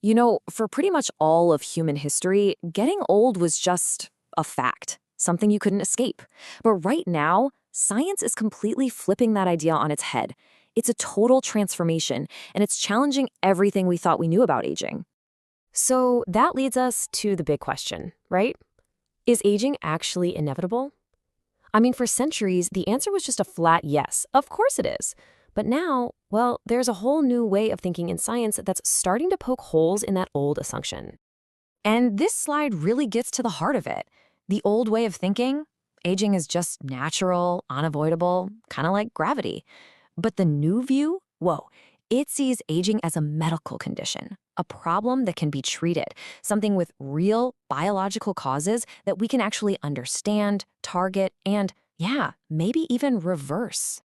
For pretty much all of human history, getting old was just a fact, something you couldn't escape. But right now, science is completely flipping that idea on its head. It's a total transformation, and it's challenging everything we thought we knew about aging. So that leads us to the big question, right? Is aging actually inevitable? I mean, for centuries, the answer was just a flat yes. Of course it is. But now, well, there's a whole new way of thinking in science that's starting to poke holes in that old assumption. And this slide really gets to the heart of it. The old way of thinking, aging is just natural, unavoidable, kind of like gravity. But the new view, whoa, it sees aging as a medical condition, a problem that can be treated, something with real biological causes that we can actually understand, target, and, yeah, maybe even reverse.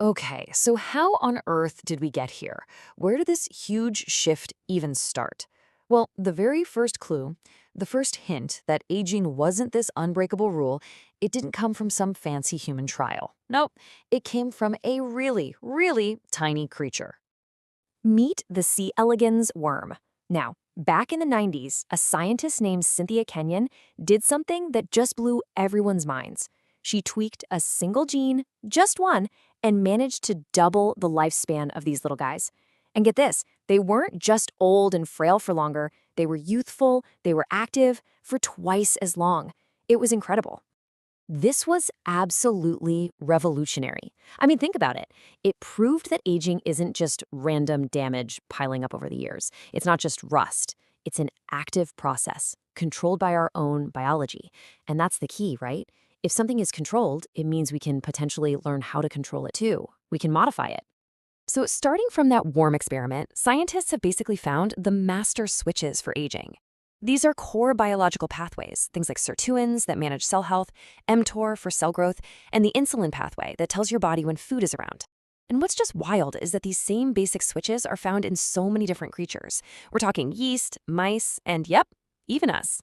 Okay, so how on earth did we get here? Where did this huge shift even start? Well, the very first clue, the first hint that aging wasn't this unbreakable rule, it didn't come from some fancy human trial. Nope, it came from a really, really tiny creature. Meet the C. elegans worm. Now, back in the 90s, a scientist named Cynthia Kenyon did something that just blew everyone's minds. She tweaked a single gene, just one, and managed to double the lifespan of these little guys. And get this, they weren't just old and frail for longer, they were youthful, they were active for twice as long. It was incredible. This was absolutely revolutionary. I mean, think about it. It proved that aging isn't just random damage piling up over the years. It's not just rust. It's an active process controlled by our own biology. And that's the key, right? If something is controlled, it means we can potentially learn how to control it too. We can modify it. So, starting from that worm experiment, scientists have basically found the master switches for aging. These are core biological pathways, things like sirtuins that manage cell health, mTOR for cell growth, and the insulin pathway that tells your body when food is around. And what's just wild is that these same basic switches are found in so many different creatures. We're talking yeast, mice, and yep, even us.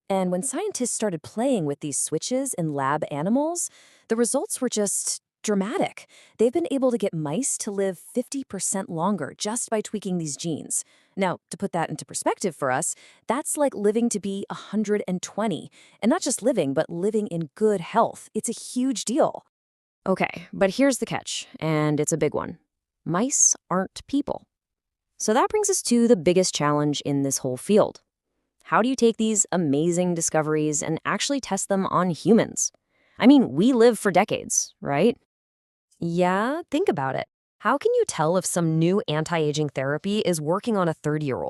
And when scientists started playing with these switches in lab animals, the results were just dramatic. They've been able to get mice to live 50% longer just by tweaking these genes. Now, to put that into perspective for us, that's like living to be 120. And not just living, but living in good health. It's a huge deal. Okay, but here's the catch, and it's a big one. Mice aren't people. So that brings us to the biggest challenge in this whole field. How do you take these amazing discoveries and actually test them on humans? I mean, we live for decades, right? Yeah, think about it. How can you tell if some new anti-aging therapy is working on a 30-year-old?